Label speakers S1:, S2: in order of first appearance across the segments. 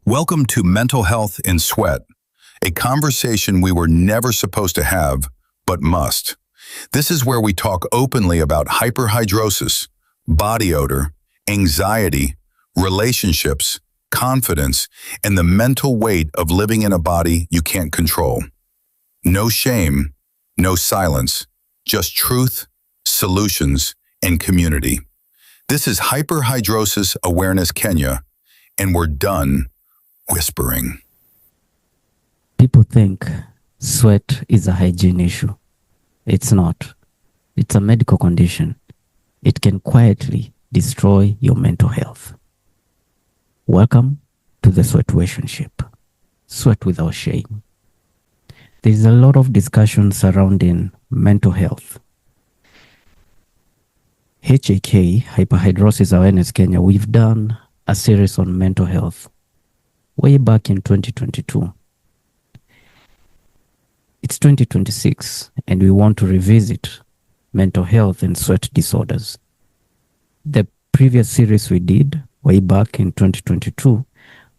S1: Welcome to Mental Health in Sweat, a conversation we were never supposed to have, but must. This is where we talk openly about hyperhidrosis, body odor, anxiety, relationships, confidence, and the mental weight of living in a body you can't control. No shame, no silence, just truth, solutions, and community. This is Hyperhidrosis Awareness Kenya, and we're done whispering.
S2: People think sweat is a hygiene issue. It's not. It's a medical condition. It can quietly destroy your mental health. Welcome to the Sweatwationship. Sweat without shame. There's a lot of discussion surrounding mental health. HAK, Hyperhidrosis Awareness Kenya, we've done a series on mental health way back in 2022. It's 2026 and we want to revisit mental health and sweat disorders. The previous series we did way back in 2022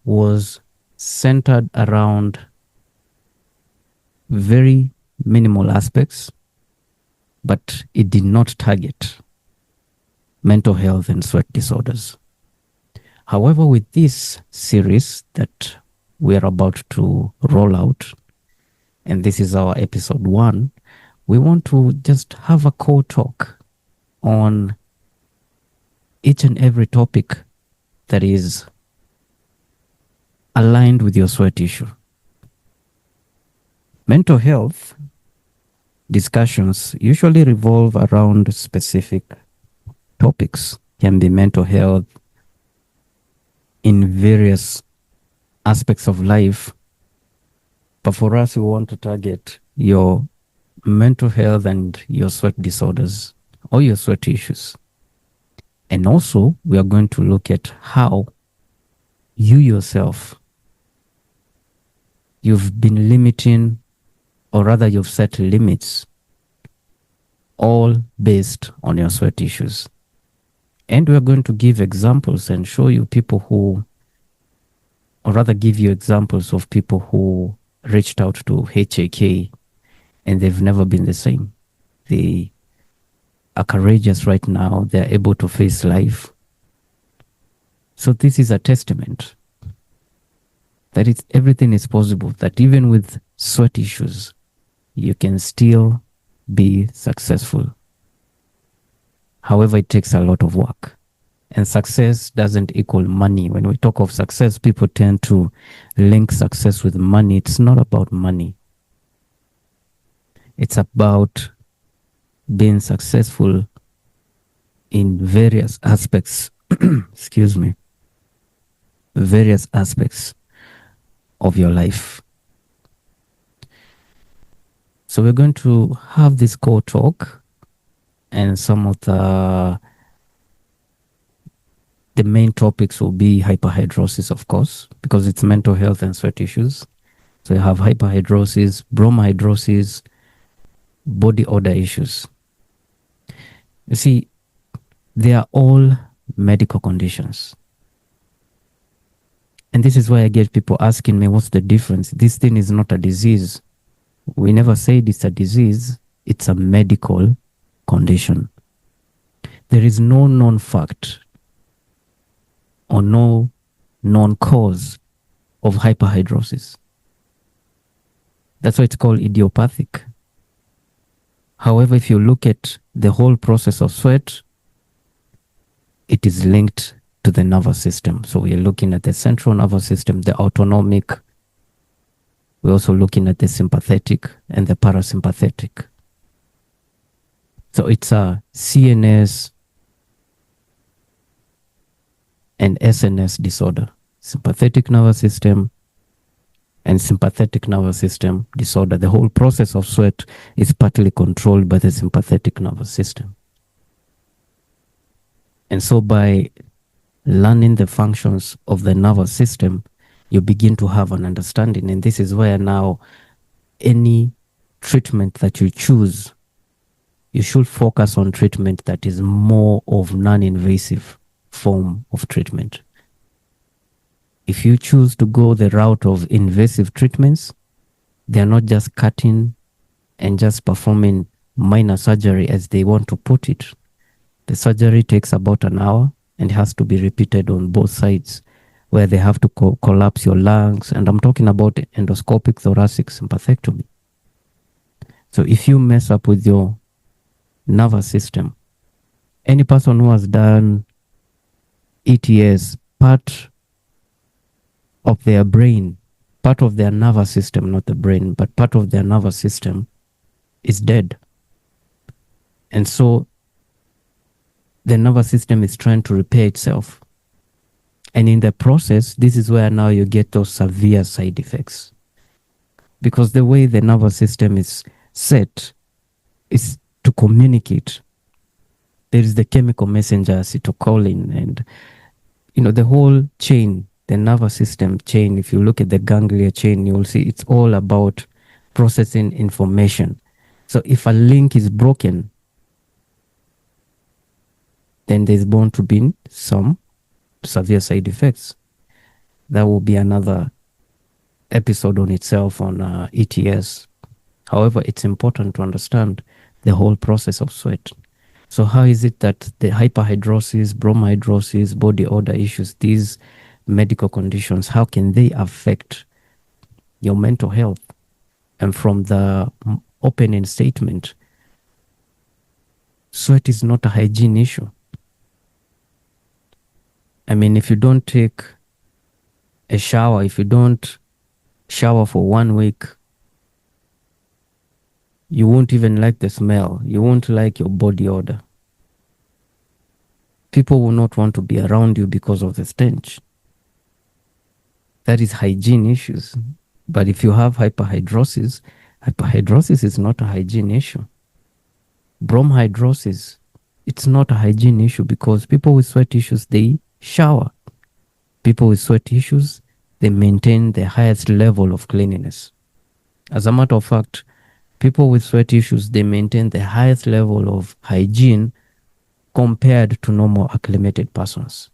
S2: was centered around very minimal aspects, but it did not target mental health and sweat disorders. However, with this series that we are about to roll out, and this is our episode 1, we want to just have a core talk on each and every topic that is aligned with your sweat issue. Mental health discussions usually revolve around specific topics. Can be mental health in various aspects of life. But for us, we want to target your mental health and your sweat disorders or your sweat issues. And also, we are going to look at how you yourself, you've been limiting, or rather you've set limits, all based on your sweat issues. And we are going to give examples and show you people who, or rather give you examples of people who reached out to HAK and they've never been the same. They are courageous right now. They're able to face life. So this is a testament that everything is possible, that even with sweat issues, you can still be successful. However, it takes a lot of work. And success doesn't equal money. When we talk of success, people tend to link success with money. It's not about money. It's about being successful in various aspects, excuse me, various aspects of your life. So we're going to have this core talk, and some of the main topics will be hyperhidrosis, of course, because it's mental health and sweat issues. So you have hyperhidrosis, bromhidrosis, body odor issues. You see, they are all medical conditions. And this is why I get people asking me, what's the difference? This thing is not a disease. We never said it's a disease. It's a medical condition. There is no known fact or no known cause of hyperhidrosis. That's why it's called idiopathic. However, if you look at the whole process of sweat, it is linked to the nervous system. So we are looking at the central nervous system, the autonomic. We're also looking at the sympathetic and the parasympathetic. So it's a CNS and SNS disorder, sympathetic nervous system and sympathetic nervous system disorder. The whole process of sweat is partly controlled by the sympathetic nervous system. And so by learning the functions of the nervous system, you begin to have an understanding. And this is where now any treatment that you choose, you should focus on treatment that is more of non-invasive form of treatment. If you choose to go the route of invasive treatments, they are not just cutting and just performing minor surgery as they want to put it. The surgery takes about an hour and has to be repeated on both sides, where they have to collapse your lungs. And I'm talking about endoscopic thoracic sympathectomy. So if you mess up with your nervous system, any person who has done ETS, part of their brain, part of their nervous system, not the brain, but part of their nervous system is dead. And so the nervous system is trying to repair itself. And in the process, this is where now you get those severe side effects. Because the way the nervous system is set is to communicate. There is the chemical messenger acetylcholine, and the whole chain, the nervous system chain. If you look at the ganglia chain, you will see it's all about processing information. So if a link is broken, then there's bound to be some severe side effects. That will be another episode on itself on ETS. However, it's important to understand the whole process of sweat. So how is it that the hyperhidrosis, bromhidrosis, body odor issues, these medical conditions, how can they affect your mental health? And from the opening statement, sweat is not a hygiene issue. I mean, if you don't take a shower, if you don't shower for 1 week, you won't even like the smell. You won't like your body odor. People will not want to be around you because of the stench. That is hygiene issues. But if you have hyperhidrosis is not a hygiene issue. Bromhidrosis, it's not a hygiene issue because people with sweat issues, they shower. People with sweat issues, they maintain the highest level of cleanliness. As a matter of fact, people with sweat issues, they maintain the highest level of hygiene compared to normal acclimated persons.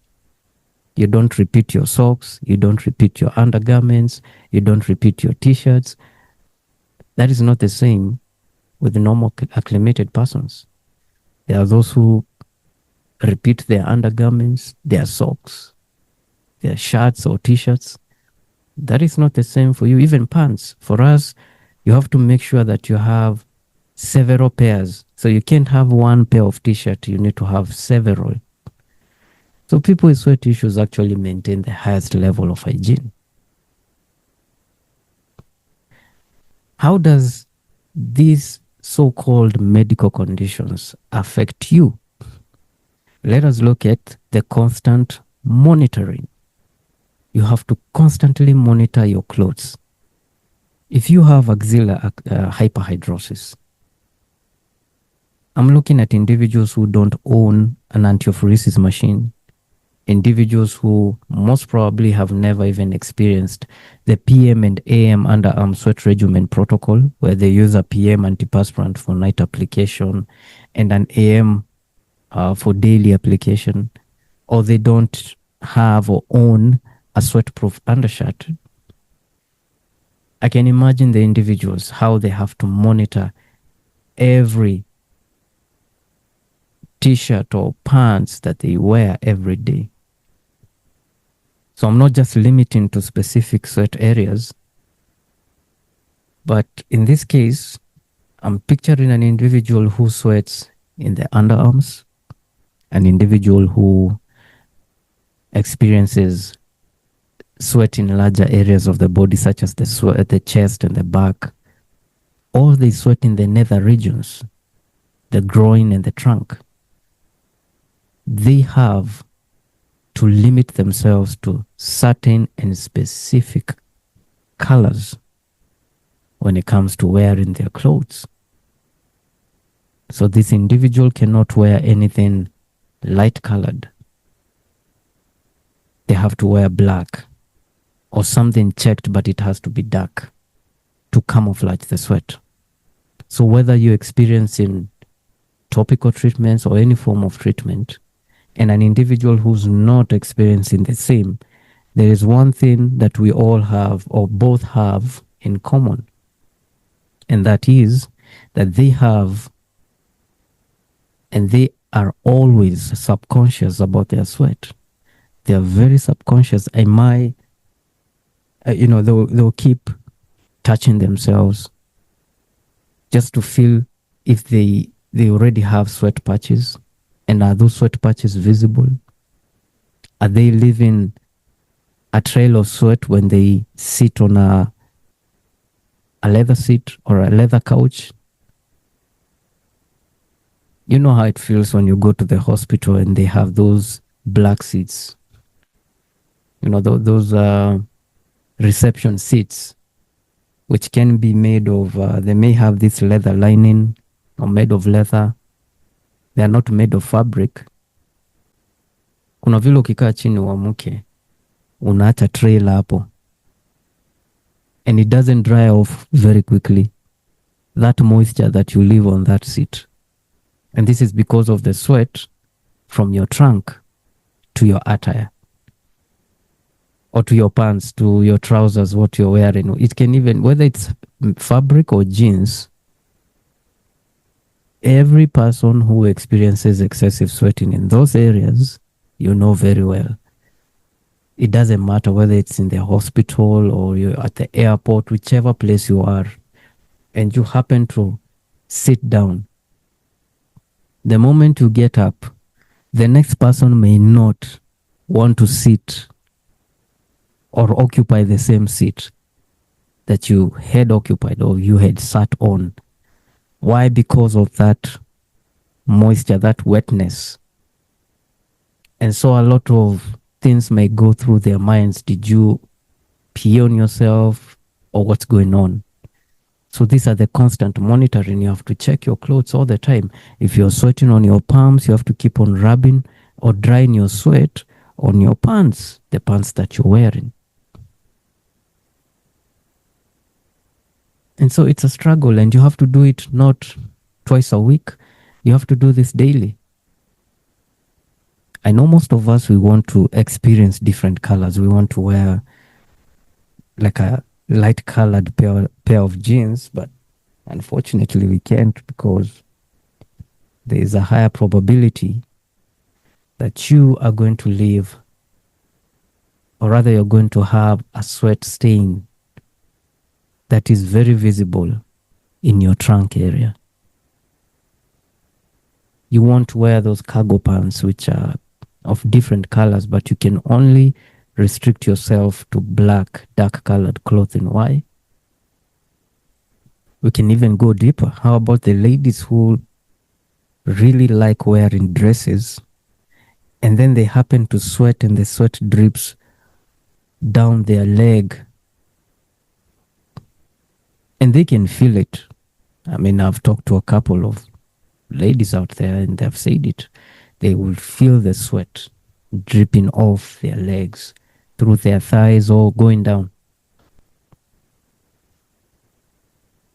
S2: You don't repeat your socks, you don't repeat your undergarments, you don't repeat your t-shirts. That is not the same with normal acclimated persons. There are those who repeat their undergarments, their socks, their shirts or t-shirts. That is not the same for you. Even pants. For us, you have to make sure that you have several pairs. So you can't have one pair of t-shirt, you need to have several. So people with sweat issues actually maintain the highest level of hygiene. How does these so-called medical conditions affect you? Let us look at the constant monitoring. You have to constantly monitor your clothes. If you have axillary hyperhidrosis, I'm looking at individuals who don't own an antiophoresis machine, individuals who most probably have never even experienced the PM and AM underarm sweat regimen protocol, where they use a PM antiperspirant for night application and an AM for daily application, or they don't have or own a sweat-proof undershirt. I can imagine the individuals, how they have to monitor every t-shirt or pants that they wear every day. So I'm not just limiting to specific sweat areas, but in this case, I'm picturing an individual who sweats in the underarms, an individual who experiences sweat in larger areas of the body, such as the chest and the back, or they sweat in the nether regions, the groin and the trunk. They have to limit themselves to certain and specific colors when it comes to wearing their clothes. So this individual cannot wear anything light colored. They have to wear black or something checked, but it has to be dark to camouflage the sweat. So whether you're experiencing topical treatments or any form of treatment, and an individual who's not experiencing the same, there is one thing that we all have or both have in common, and that is that they have and they are always subconscious about their sweat. They are very subconscious. They'll keep touching themselves just to feel if they already have sweat patches, and are those sweat patches visible? Are they leaving a trail of sweat when they sit on a leather seat or a leather couch? You know how it feels when you go to the hospital and they have those black seats, those reception seats, which can be made of, they may have this leather lining or made of leather. They are not made of fabric. Kuna vile ukikaa chini uamuke, unaacha trail hapo, and it doesn't dry off very quickly, that moisture that you leave on that seat. And this is because of the sweat from your trunk to your attire, or to your pants, to your trousers, what you're wearing. It can even, whether it's fabric or jeans, every person who experiences excessive sweating in those areas, you know very well. It doesn't matter whether it's in the hospital or you're at the airport, whichever place you are, and you happen to sit down. The moment you get up, the next person may not want to sit or occupy the same seat that you had occupied or you had sat on. Why? Because of that moisture, that wetness. And so a lot of things may go through their minds. Did you pee on yourself, or what's going on? So these are the constant monitoring. You have to check your clothes all the time. If you're sweating on your palms, you have to keep on rubbing or drying your sweat on your pants, the pants that you're wearing. And so it's a struggle, and you have to do it not twice a week. You have to do this daily. I know most of us, we want to experience different colors. We want to wear like a light colored pair of jeans, but unfortunately we can't, because there is a higher probability that you are going to leave, or rather you're going to have a sweat stain that is very visible in your trunk area. You want to wear those cargo pants which are of different colors, but you can only restrict yourself to black, dark colored clothing. Why? We can even go deeper. How about the ladies who really like wearing dresses, and then they happen to sweat and the sweat drips down their leg, and they can feel it. I mean, I've talked to a couple of ladies out there and they've said it. They will feel the sweat dripping off their legs, through their thighs, or going down.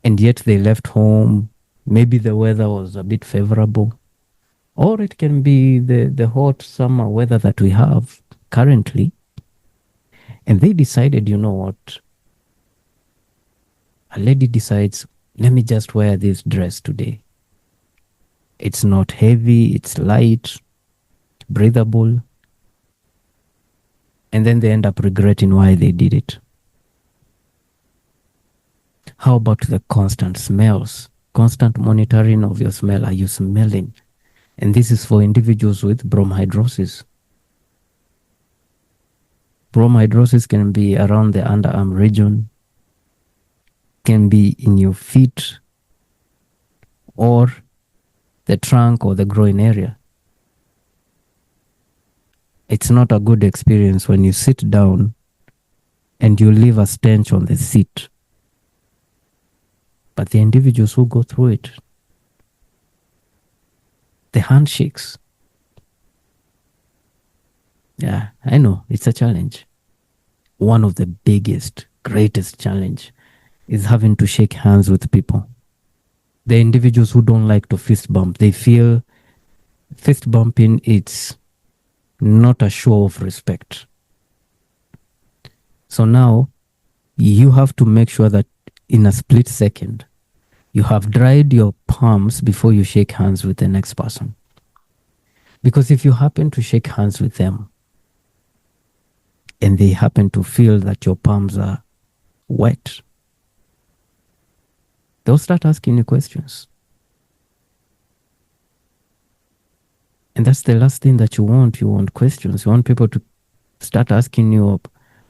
S2: And yet they left home. Maybe the weather was a bit favorable, or it can be the hot summer weather that we have currently. And they decided, you know what? A lady decides, let me just wear this dress today. It's not heavy, it's light, breathable. And then they end up regretting why they did it. How about the constant smells? Constant monitoring of your smell. Are you smelling? And this is for individuals with bromhidrosis. Bromhidrosis can be around the underarm region, can be in your feet, or the trunk or the groin area. It's not a good experience when you sit down and you leave a stench on the seat. But the individuals who go through it, the handshakes. Yeah, I know, it's a challenge. One of the biggest, greatest challenge is having to shake hands with people. The individuals who don't like to fist bump, they feel fist bumping, it's not a show of respect. So now you have to make sure that in a split second, you have dried your palms before you shake hands with the next person. Because if you happen to shake hands with them and they happen to feel that your palms are wet, they'll start asking you questions. And that's the last thing that you want. You want questions. You want people to start asking you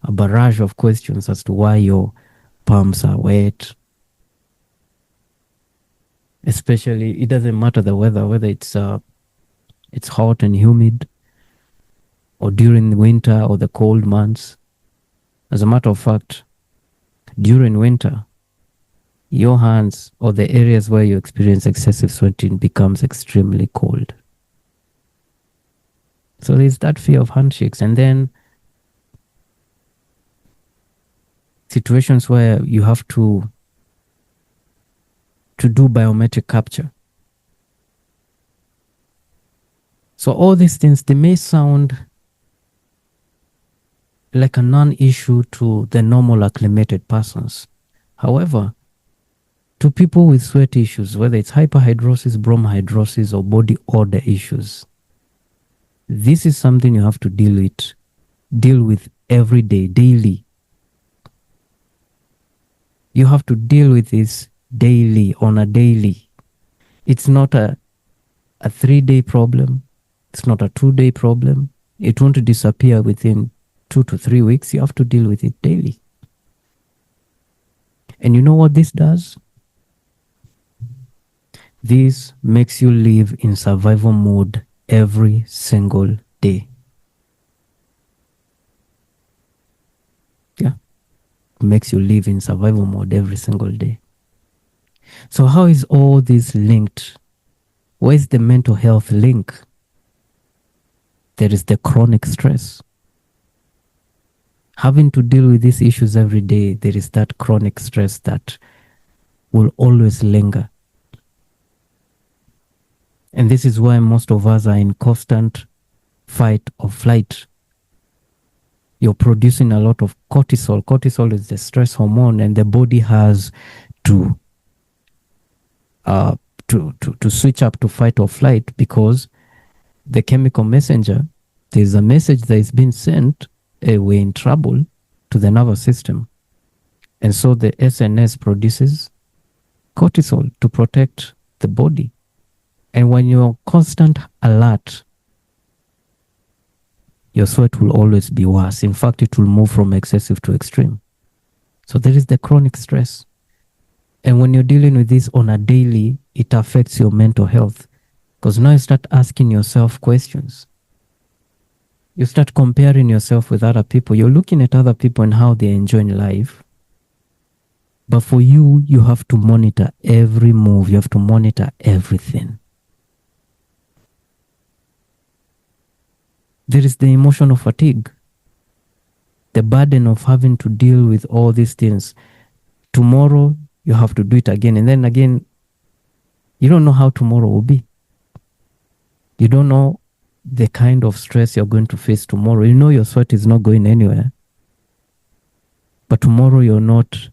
S2: a barrage of questions as to why your palms are wet. Especially, it doesn't matter the weather, whether it's hot and humid, or during the winter or the cold months. As a matter of fact, during winter, your hands or the areas where you experience excessive sweating becomes extremely cold. So there's that fear of handshakes. And then situations where you have to do biometric capture. So all these things, they may sound like a non-issue to the normal acclimated persons. However, to people with sweat issues, whether it's hyperhidrosis, bromhidrosis, or body odor issues, this is something you have to deal with every day, daily. You have to deal with this daily, on a daily. It's not a 3-day problem. It's not a 2-day problem. It won't disappear within 2 to 3 weeks. You have to deal with it daily. And you know what this does? This makes you live in survival mode every single day. Yeah. It makes you live in survival mode every single day. So how is all this linked? Where's the mental health link? There is the chronic stress. Having to deal with these issues every day, there is that chronic stress that will always linger. And this is why most of us are in constant fight or flight. You're producing a lot of cortisol. Cortisol is the stress hormone, and the body has to switch up to fight or flight, because the chemical messenger, there's a message that is being sent, we're in trouble, to the nervous system. And so the SNS produces cortisol to protect the body. And when you're constant alert, your sweat will always be worse. In fact, it will move from excessive to extreme. So there is the chronic stress. And when you're dealing with this on a daily, it affects your mental health. Because now you start asking yourself questions. You start comparing yourself with other people. You're looking at other people and how they're enjoying life. But for you, you have to monitor every move. You have to monitor everything. There is the emotional fatigue. The burden of having to deal with all these things. Tomorrow, you have to do it again. And then again, you don't know how tomorrow will be. You don't know the kind of stress you're going to face tomorrow. You know your sweat is not going anywhere. But tomorrow you're not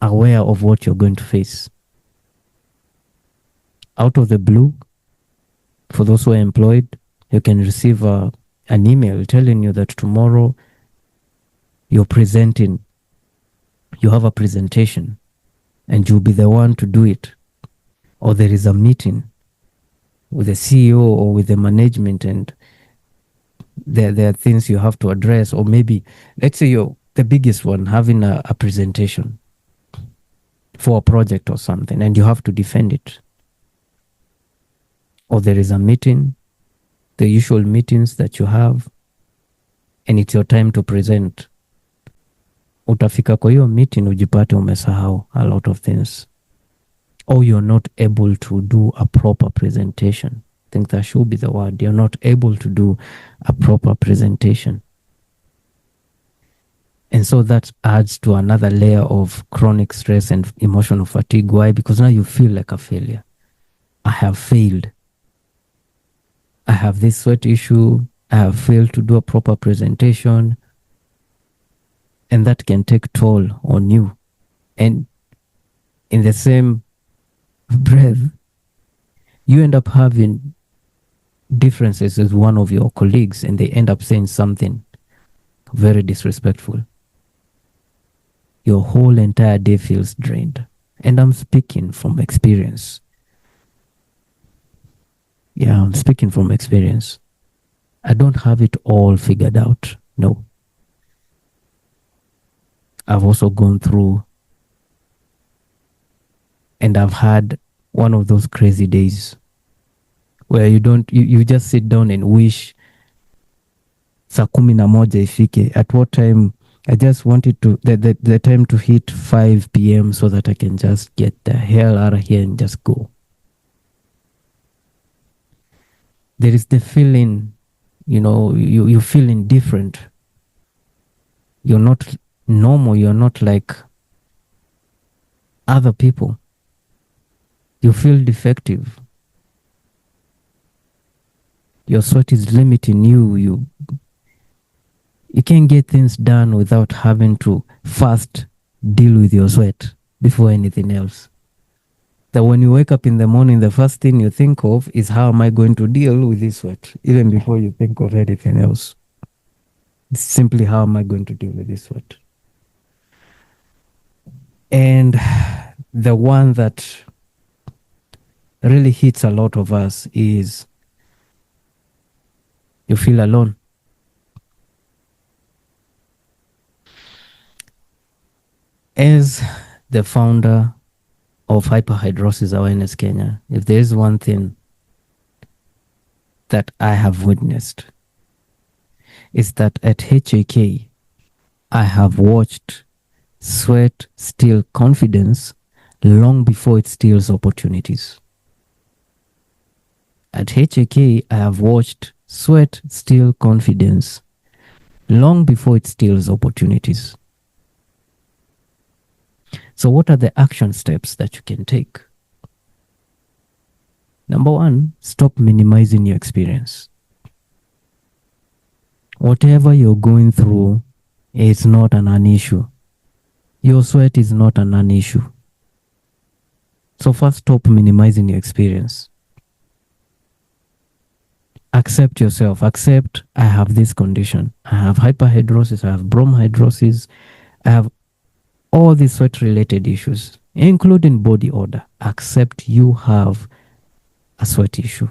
S2: aware of what you're going to face. Out of the blue, for those who are employed, you can receive an email telling you that tomorrow you're presenting. You have a presentation and you'll be the one to do it. Or there is a meeting with the CEO or with the management, and there are things you have to address. Or maybe, let's say you're the biggest one, having a presentation for a project or something, and you have to defend it. Or there is a meeting, the usual meetings that you have, and it's your time to present. Utafika kwa hiyo meeting ujipate umesahau a lot of things. Or you're not able to do a proper presentation. I think that should be the word. You're not able to do a proper presentation. And so that adds to another layer of chronic stress and emotional fatigue. Why? Because now you feel like a failure. I have failed. I have this sweat issue. I have failed to do a proper presentation. and that can take toll on you. And in the same breath, you end up having differences with one of your colleagues, and they end up saying something very disrespectful. Your whole entire day feels drained. And I'm speaking from experience. Yeah, I'm speaking from experience. I don't have it all figured out. No. I've also gone through, and I've had one of those crazy days where you just sit down and wish saa 11 ifike. At what time? I just wanted the time to hit 5 p.m. so that I can just get the hell out of here and just go. There is the feeling, you're feeling different. You're not normal. You're not like other people. You feel defective. Your sweat is limiting you. You can't get things done without having to first deal with your sweat before anything else. That when you wake up in the morning, the first thing you think of is how am I going to deal with this sweat, even before you think of anything else. It's simply how am I going to deal with this sweat. And the one that really hits a lot of us is you feel alone. As the founder of Hyperhidrosis Awareness Kenya, if there is one thing that I have witnessed, is that at HAK, I have watched sweat steal confidence long before it steals opportunities. At HAK, I have watched sweat steal confidence long before it steals opportunities. So what are the action steps that you can take? Number one, stop minimizing your experience. Whatever you're going through is not an issue. Your sweat is not an issue. So first, stop minimizing your experience. Accept yourself. Accept, I have this condition. I have hyperhidrosis, I have bromhidrosis, I have all these sweat-related issues, including body odor. Accept you have a sweat issue.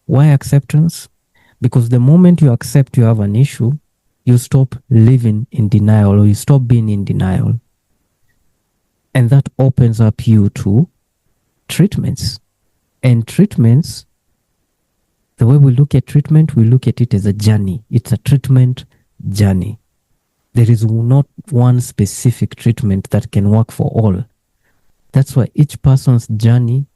S2: Why acceptance? Because the moment you accept you have an issue, you stop living in denial, or you stop being in denial. And that opens up you to treatments. And treatments, the way we look at treatment, we look at it as a journey. It's a treatment journey. There is not one specific treatment that can work for all. That's why each person's journey,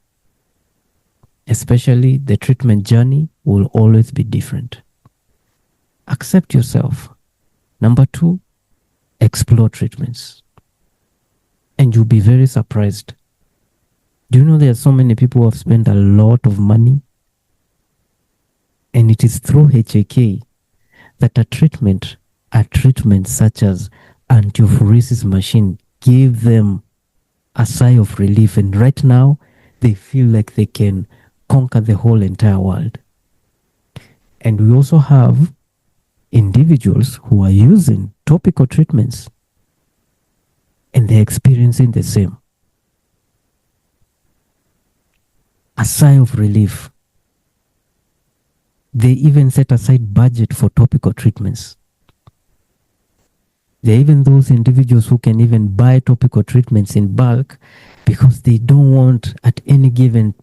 S2: especially the treatment journey, will always be different. Accept yourself. Number two, explore treatments. And you'll be very surprised. Do you know there are so many people who have spent a lot of money? And it is through HAK that a treatment such as antiophoresis machine gave them a sigh of relief, and right now they feel like they can conquer the whole entire world. And we also have individuals who are using topical treatments and they're experiencing the same. A sigh of relief. They even set aside budget for topical treatments. There are even those individuals who can even buy topical treatments in bulk because they don't want at any given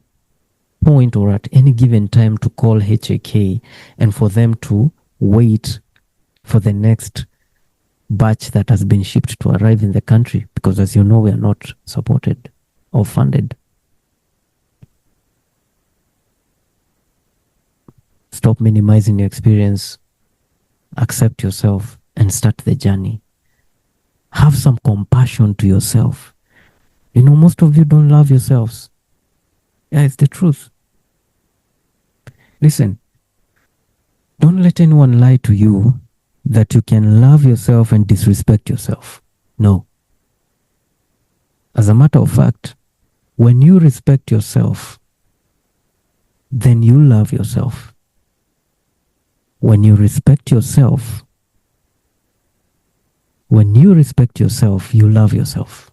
S2: point or at any given time to call HAK and for them to wait for the next batch that has been shipped to arrive in the country, because as you know, we are not supported or funded. Stop minimizing your experience, accept yourself, and start the journey. Have some compassion to yourself. You know, most of you don't love yourselves. Yeah, it's the truth. Listen, don't let anyone lie to you that you can love yourself and disrespect yourself. No. As a matter of fact, when you respect yourself, then you love yourself. When you respect yourself, you love yourself.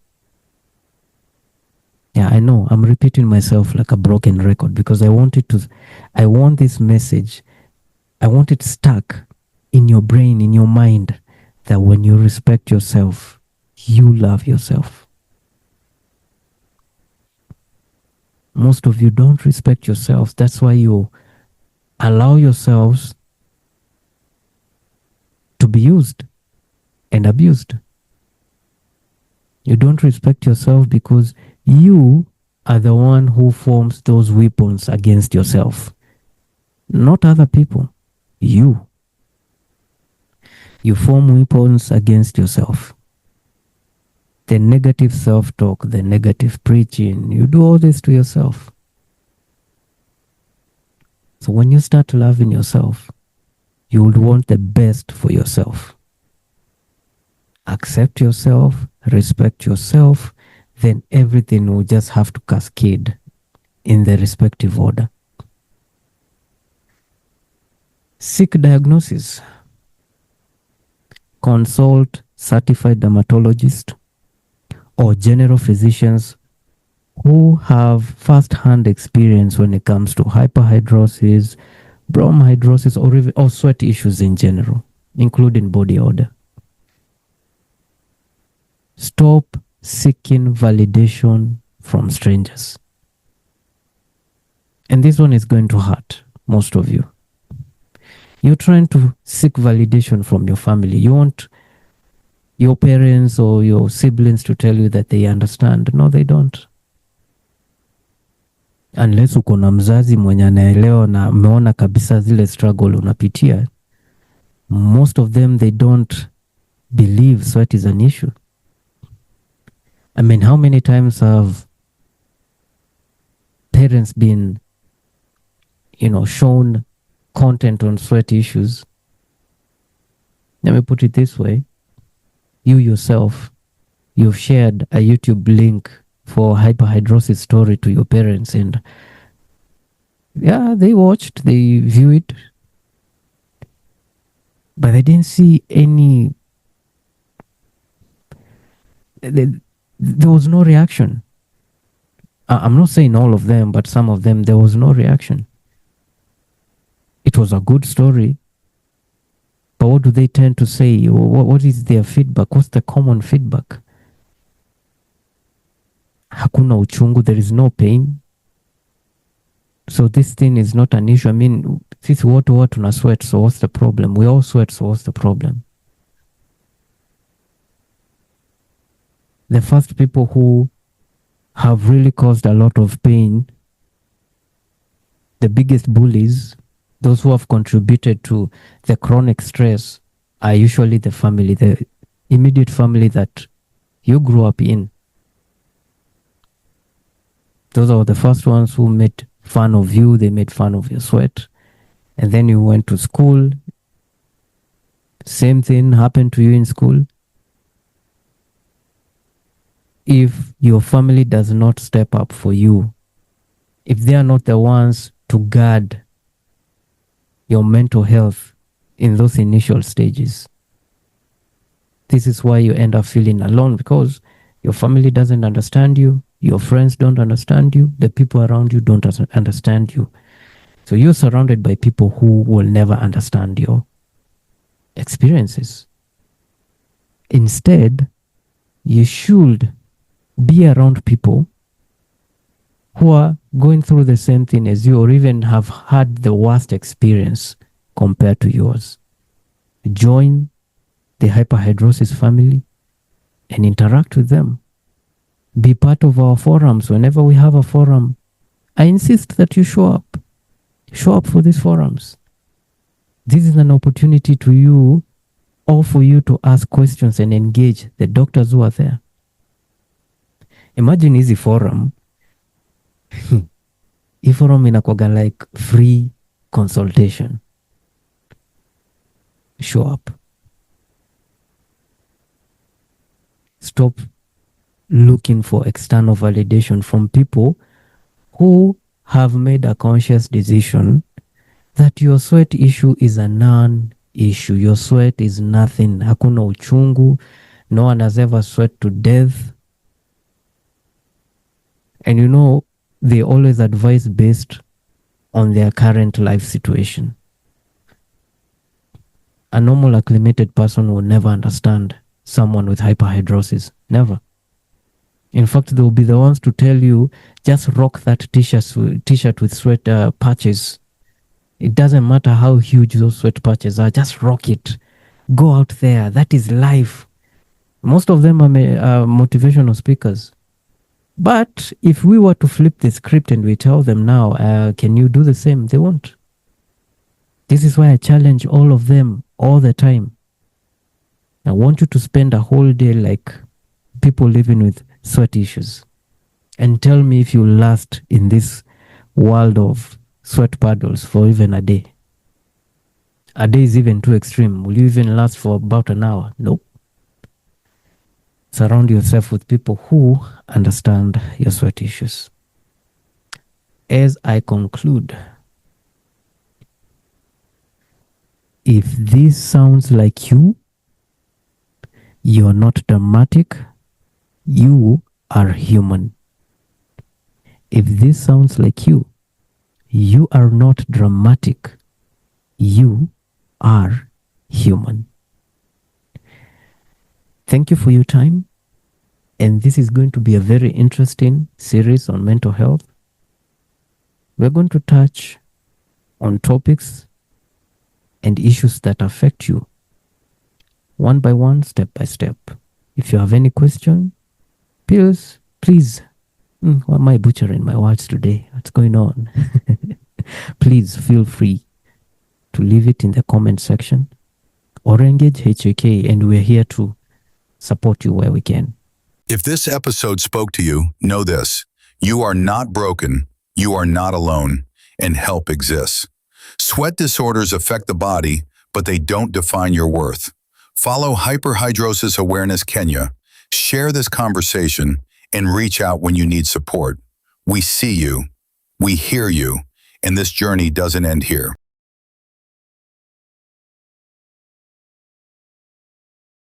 S2: Yeah, I know I'm repeating myself like a broken record because I want this message, I want it stuck in your brain, in your mind, that when you respect yourself, you love yourself. Most of you don't respect yourselves. That's why you allow yourselves to be used and abused. You don't respect yourself because you are the one who forms those weapons against yourself, not other people. You form weapons against yourself. The negative self-talk, the negative preaching, you do all this to yourself. So when you start loving yourself, you would want the best for yourself. Accept yourself, respect yourself, then everything will just have to cascade in the respective order. Seek diagnosis. Consult certified dermatologists or general physicians who have first-hand experience when it comes to hyperhidrosis, bromhidrosis, or sweat issues in general, including body odor. Stop seeking validation from strangers. And this one is going to hurt most of you. You're trying to seek validation from your family. You want your parents or your siblings to tell you that they understand. No, they don't. Unless uko na mzazi mwenye anaelewa na ameona kabisa zile struggle unapitia. Most of them, they don't believe sweat is an issue. I mean, how many times have parents been, shown content on sweat issues? Let me put it this way. You yourself, you've shared a YouTube link for hyperhidrosis story to your parents, and yeah, they watched, they view it, but they didn't see any, there was no reaction. I'm not saying all of them, but some of them, there was no reaction. It was a good story, but what do they tend to say? What is their feedback? What's the common feedback? Hakuna uchungu, there is no pain. So this thing is not an issue. I mean, sisi wote tuna sweat, so what's the problem? We all sweat, so what's the problem? The first people who have really caused a lot of pain, the biggest bullies, those who have contributed to the chronic stress, are usually the family, the immediate family that you grew up in. Those are the first ones who made fun of you, they made fun of your sweat. And then you went to school, same thing happened to you in school. If your family does not step up for you, if they are not the ones to guard your mental health in those initial stages, this is why you end up feeling alone, because your family doesn't understand you, your friends don't understand you, the people around you don't understand you. So you're surrounded by people who will never understand your experiences. Instead, you should be around people who are going through the same thing as you, or even have had the worst experience compared to yours. Join the hyperhidrosis family and interact with them. Be part of our forums. Whenever we have a forum, I insist that you show up. Show up for these forums. This is an opportunity to you, or for you to ask questions and engage the doctors who are there. Imagine hizi forum. Hii forum inakuwaga like free consultation. Show up. stop looking for external validation from people who have made a conscious decision that your sweat issue is a non-issue. Your sweat is nothing. Hakuna uchungu. No one has ever sweat to death. And you know, they always advise based on their current life situation. A normal acclimated person will never understand someone with hyperhidrosis. Never. In fact, they will be the ones to tell you, just rock that t-shirt with sweat patches. It doesn't matter how huge those sweat patches are. Just rock it. Go out there. That is life. Most of them are motivational speakers. But if we were to flip the script and we tell them now, can you do the same? They won't. This is why I challenge all of them all the time. I want you to spend a whole day like people living with sweat issues and tell me if you last in this world of sweat puddles for even a day. A day is even too extreme. Will you even last for about an hour? Nope. Surround yourself with people who understand your sweat issues. As I conclude, if this sounds like you, you're not dramatic, you are human. If this sounds like you, you are not dramatic, you are human. Thank you for your time. And this is going to be a very interesting series on mental health. We're going to touch on topics and issues that affect you one by one, step by step. If you have any question, please, why am I butchering my words today? What's going on? Please feel free to leave it in the comment section or engage HAK, and we're here to support you where we can.
S1: If this episode spoke to you, know this: you are not broken, you are not alone, and help exists. Sweat disorders affect the body, but they don't define your worth. Follow Hyperhidrosis Awareness Kenya, share this conversation, and reach out when you need support. We see you, we hear you, and this journey doesn't end here.